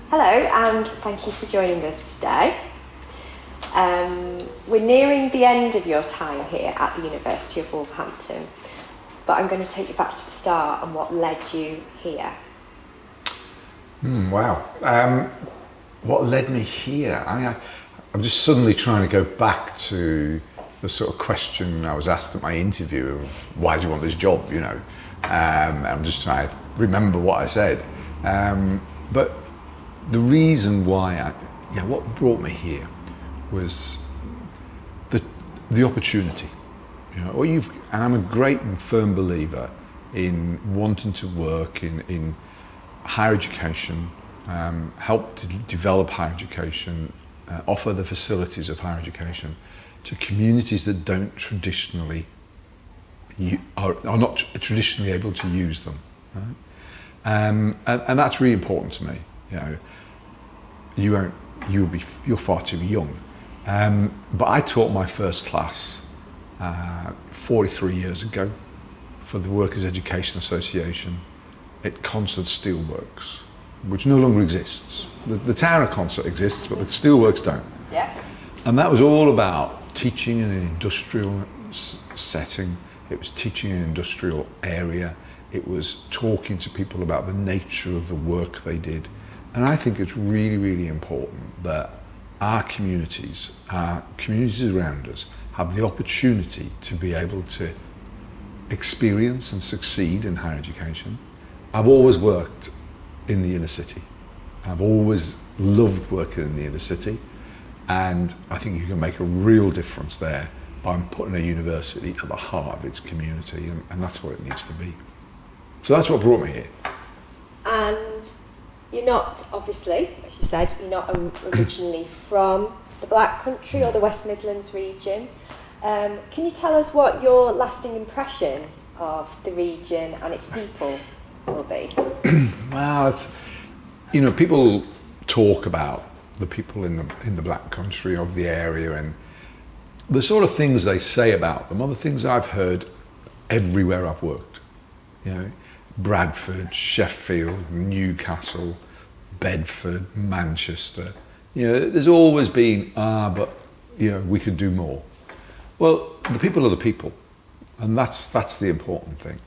Hello, and thank you for joining us today. We're nearing the end of your time here at the University of Wolverhampton, but I'm going to take you back to the start and what led you here. Wow. What led me here? I'm just suddenly trying to go back to the sort of question I was asked at my interview of why do you want this job, you know? I'm just trying to remember what I said. But the reason why what brought me here was the opportunity. You know, and I'm a great and firm believer in wanting to work in higher education, help to develop higher education, offer the facilities of higher education to communities that don't traditionally are not traditionally able to use them. Right? And that's really important to me. You know, you're far too young. But I taught my first class 43 years ago for the Workers' Education Association at Consett Steelworks, which no longer exists. The town of Consett exists, but the steelworks don't. Yeah. And that was all about teaching in an industrial setting. It was teaching in an industrial area. It was talking to people about the nature of the work they did. And I think it's really, really important that our communities around us, have the opportunity to be able to experience and succeed in higher education. I've always worked in the inner city. I've always loved working in the inner city. And I think you can make a real difference there by putting a university at the heart of its community, and that's what it needs to be. So that's what brought me here. And you're not, obviously, as you said, you're not originally from the Black Country or the West Midlands region. Can you tell us what your lasting impression of the region and its people will be? Well, people talk about the people in the Black Country of the area, and the sort of things they say about them are the things I've heard everywhere I've worked. You know, Bradford, Sheffield, Newcastle, Bedford, Manchester. You know, there's always been, but we could do more. Well, the people are the people, and that's the important thing.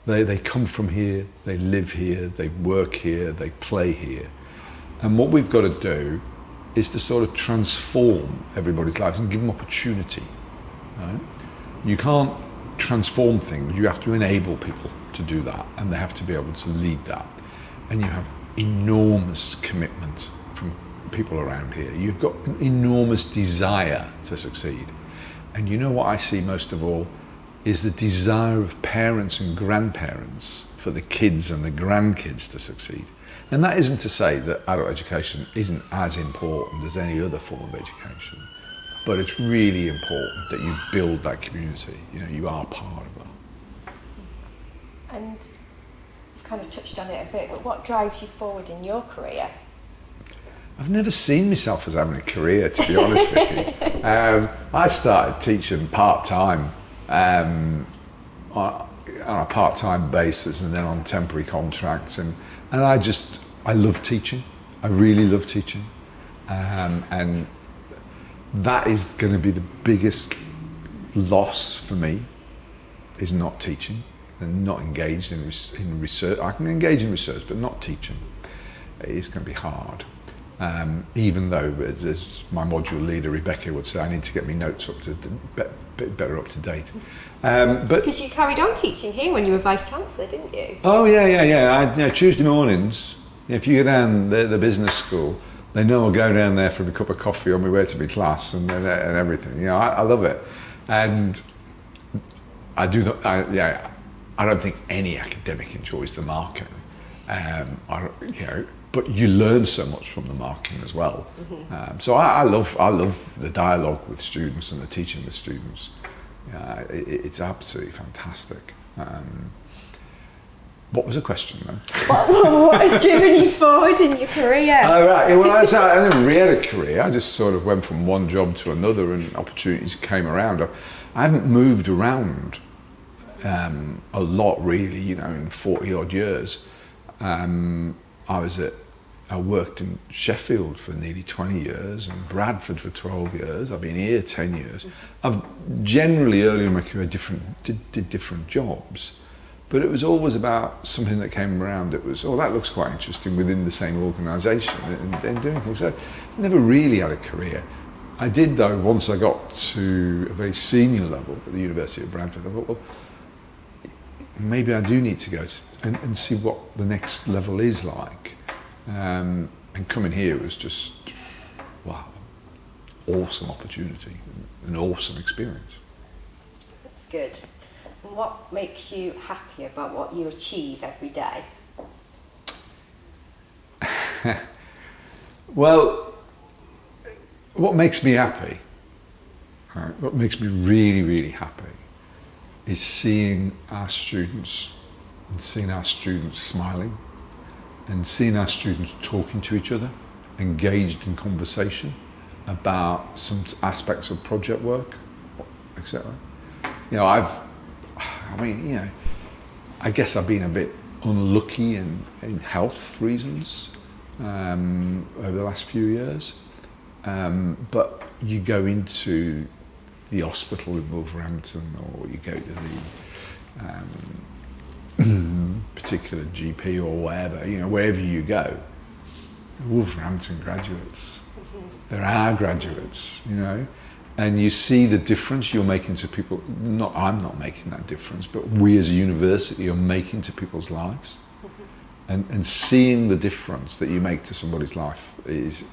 They come from here, they live here, they work here, they play here. And what we've got to do is to sort of transform everybody's lives and give them opportunity. Right? You can't transform things, you have to enable people to do that, and they have to be able to lead that. And you have enormous commitment from people around here. You've got an enormous desire to succeed. And you know what I see most of all is the desire of parents and grandparents for the kids and the grandkids to succeed. And that isn't to say that adult education isn't as important as any other form of education, but it's really important that you build that community. You know, you are part of that. And you've kind of touched on it a bit, but what drives you forward in your career? I've never seen myself as having a career, to be honest with you. I started teaching part-time on a part-time basis and then on temporary contracts, and I love teaching. I really love teaching, and that is going to be the biggest loss for me, is not teaching and not engaged in research. I can engage in research, but not teaching. It's going to be hard. Even though, as my module leader Rebecca would say, I need to get my notes better up to date. But because you carried on teaching here when you were Vice-Chancellor, didn't you? Oh yeah. Tuesday mornings, if you go down the business school, they know I'll go down there for a cup of coffee on my way to my class and everything. You know, I love it, and I do not. I don't think any academic enjoys the marking. But you learn so much from the marking as well. Mm-hmm. So I love the dialogue with students and the teaching with students. It's absolutely fantastic. What was the question then? What has driven you forward in your career? Oh, right. Well, I never really had a career. I just sort of went from one job to another and opportunities came around. I haven't moved around a lot really, in 40 odd years. I was at I worked in Sheffield for nearly 20 years and Bradford for 12 years. I've been here 10 years. I've generally early in my career did different jobs, but it was always about something that came around that was, oh, that looks quite interesting within the same organisation and doing things. So I never really had a career. I did though, once I got to a very senior level at the University of Bradford, I thought, well, maybe I do need to go and see what the next level is like. And coming here was just, wow, awesome opportunity, an awesome experience. That's good. And what makes you happy about what you achieve every day? Well, what makes me happy, what makes me really, really happy is seeing our students and seeing our students smiling and seeing our students talking to each other, engaged in conversation about some aspects of project work, etc. You know, I guess I've been a bit unlucky in health reasons over the last few years. But you go into the hospital in Wolverhampton, or you go to the particular GP or wherever, you know, wherever you go, Wolverhampton graduates, they're our graduates, you know, and you see the difference you're making to people. I'm not making that difference, but we as a university are making to people's lives. And seeing the difference that you make to somebody's life is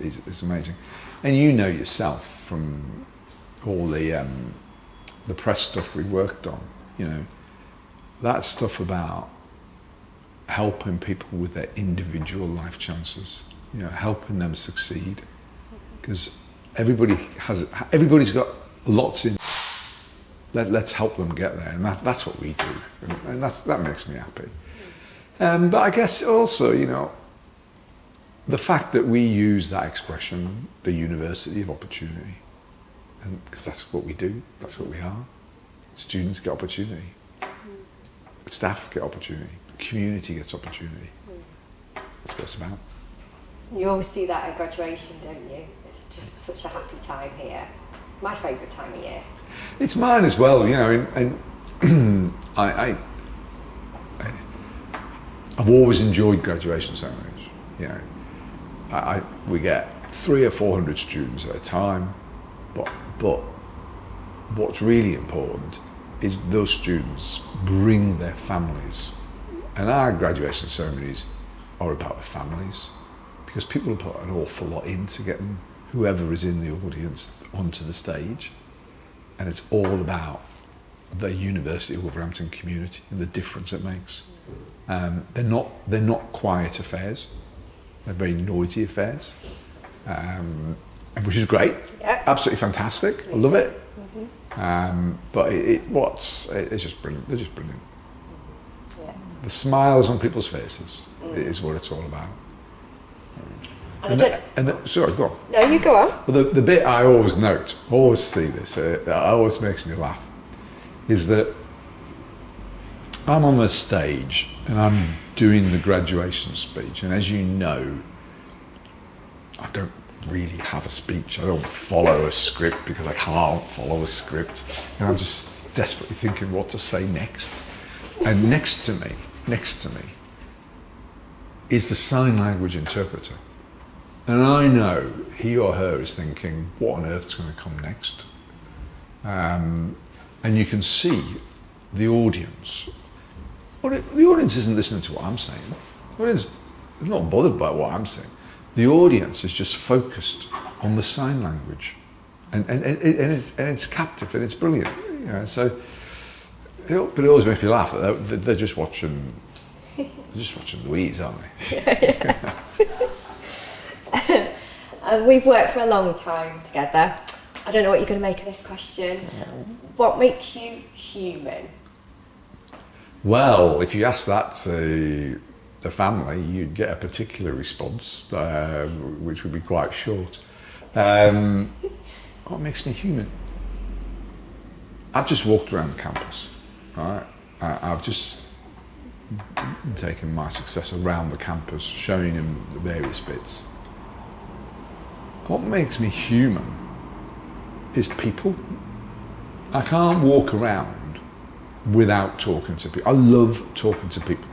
amazing. And you know yourself from all the press stuff we worked on, you know, that stuff about helping people with their individual life chances, you know, helping them succeed, because everybody's got lots in. Let's help them get there, and that's what we do, and that makes me happy. But I guess also, you know, the fact that we use that expression, the University of Opportunity, and because that's what we do, that's what we are. Students get opportunity, staff get opportunity, community gets opportunity. That's what it's about. You always see that at graduation, don't you? It's just such a happy time here. It's my favourite time of year. It's mine as well, you know, and I've always enjoyed graduation ceremonies. You know, we get 300 or 400 students at a time, but what's really important is those students bring their families, and our graduation ceremonies are about the families, because people put an awful lot into getting whoever is in the audience onto the stage, and it's all about the University of Wolverhampton community and the difference it makes. They're not quiet affairs; they're very noisy affairs, which is great. Yeah. Absolutely fantastic. I love it. But it's just brilliant. They're just brilliant. Yeah. The smiles on people's faces is what it's all about. Sorry, go on. No, you go on. Well, the bit I always note, always see this, that always makes me laugh, is that I'm on the stage and I'm doing the graduation speech, and as you know, I don't really have a speech. I don't follow a script because I can't follow a script, and I'm just desperately thinking what to say next. And next to me is the sign language interpreter. And I know he or her is thinking, what on earth is going to come next? And you can see the audience. Well, the audience isn't listening to what I'm saying. The audience is not bothered by what I'm saying. The audience is just focused on the sign language. And it's captive and it's brilliant. You know, so, but it always makes me laugh. They're just watching Louise, aren't they? We've worked for a long time together. I don't know what you're going to make of this question. What makes you human? Well, if you ask that to the family, you'd get a particular response, which would be quite short. What makes me human? I've just walked around the campus, right? I've just taking my success around the campus, showing him the various bits. What makes me human is people. I can't walk around without talking to people. I love talking to people,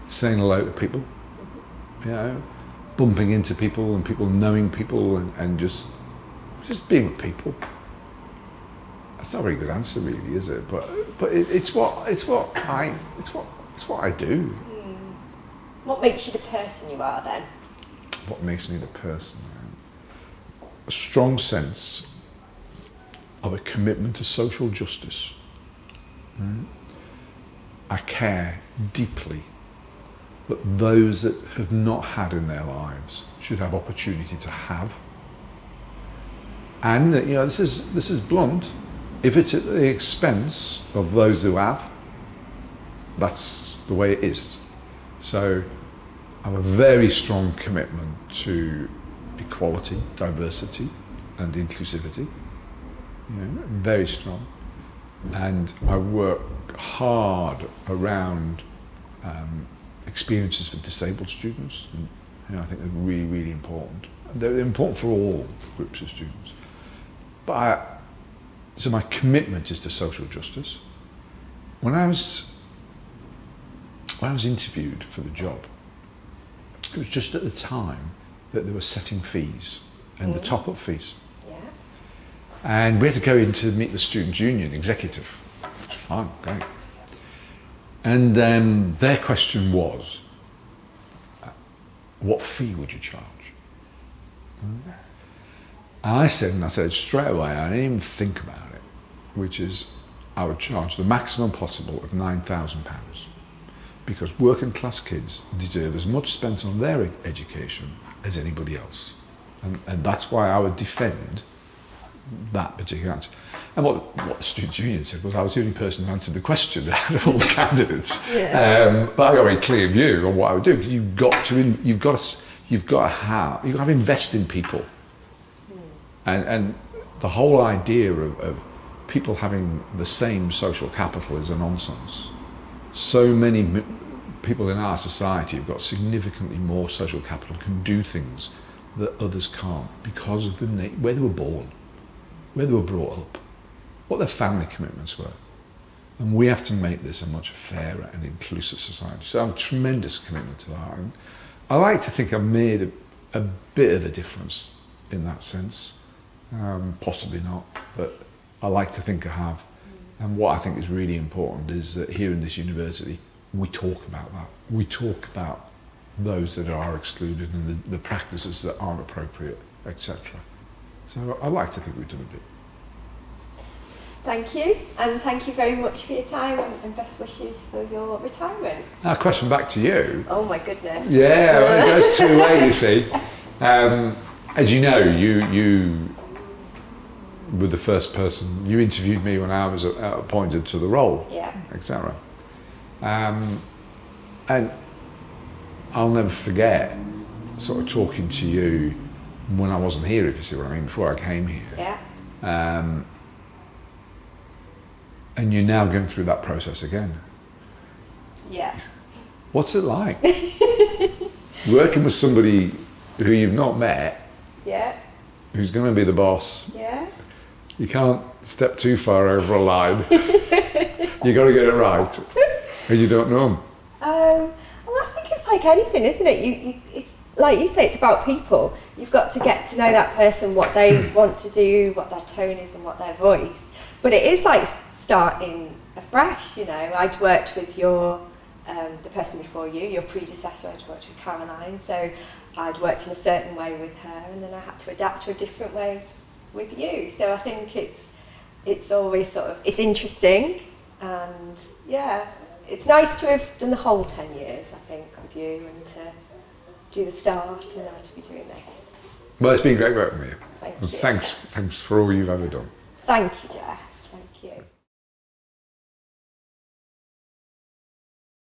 saying hello to people, you know, bumping into people and people knowing people and just being with people. That's not a very good answer, really, is it? But it's what I do. What makes you the person you are then? What makes me the person? A strong sense of a commitment to social justice. I care deeply that those that have not had in their lives should have opportunity to have. And you know, this is blunt. If it's at the expense of those who have, that's the way it is. So I have a very strong commitment to equality, diversity and inclusivity. You know, very strong. And I work hard around experiences for disabled students. And, you know, I think they're really, really important. They're important for all groups of students. So my commitment is to social justice. When I was interviewed for the job, it was just at the time that they were setting fees and the top-up fees. Yeah. And we had to go in to meet the Students' Union executive, which was fine, great. And their question was, what fee would you charge? And I said straight away, I didn't even think about it, which is I would charge the maximum possible of £9,000, because working class kids deserve as much spent on their education as anybody else. And that's why I would defend that particular answer. And what the Students' Union said was I was the only person who answered the question out of all the candidates. Yeah. But I got a very clear view on what I would do. You've got to invest in people. And the whole idea of people having the same social capital is a nonsense. So many people in our society have got significantly more social capital, can do things that others can't because of where they were born, where they were brought up, what their family commitments were. And we have to make this a much fairer and inclusive society. So I have a tremendous commitment to that. And I like to think I've made a bit of a difference in that sense. Possibly not, but I like to think I have. And what I think is really important is that here in this university, we talk about that. We talk about those that are excluded and the practices that aren't appropriate, etc. So I like to think we've done a bit. Thank you, and thank you very much for your time and best wishes for your retirement. Now, a question back to you. Oh my goodness. Yeah, well, it goes two ways, you see. As you know, you were the first person, you interviewed me when I was appointed to the role, yeah, etc. And I'll never forget sort of talking to you when I wasn't here, if you see what I mean, before I came here. Yeah. And you're now going through that process again. Yeah. What's it like? Working with somebody who you've not met, yeah, who's going to be the boss. Yeah. You can't step too far over a line. You got to get it right, and you don't know them. Well, I think it's like anything, isn't it? It's like you say, it's about people. You've got to get to know that person, what they want to do, what their tone is, and what their voice. But it is like starting afresh. You know, I'd worked with the person before you, your predecessor. I'd worked with Caroline, so I'd worked in a certain way with her, and then I had to adapt to a different way with you. So I think it's always sort of, it's interesting, and yeah, it's nice to have done the whole 10 years, I think, with you, and to do the start and now to be doing this. Well, it's been great working with you. Thank you. Thanks for all you've ever done. Thank you, Geoff.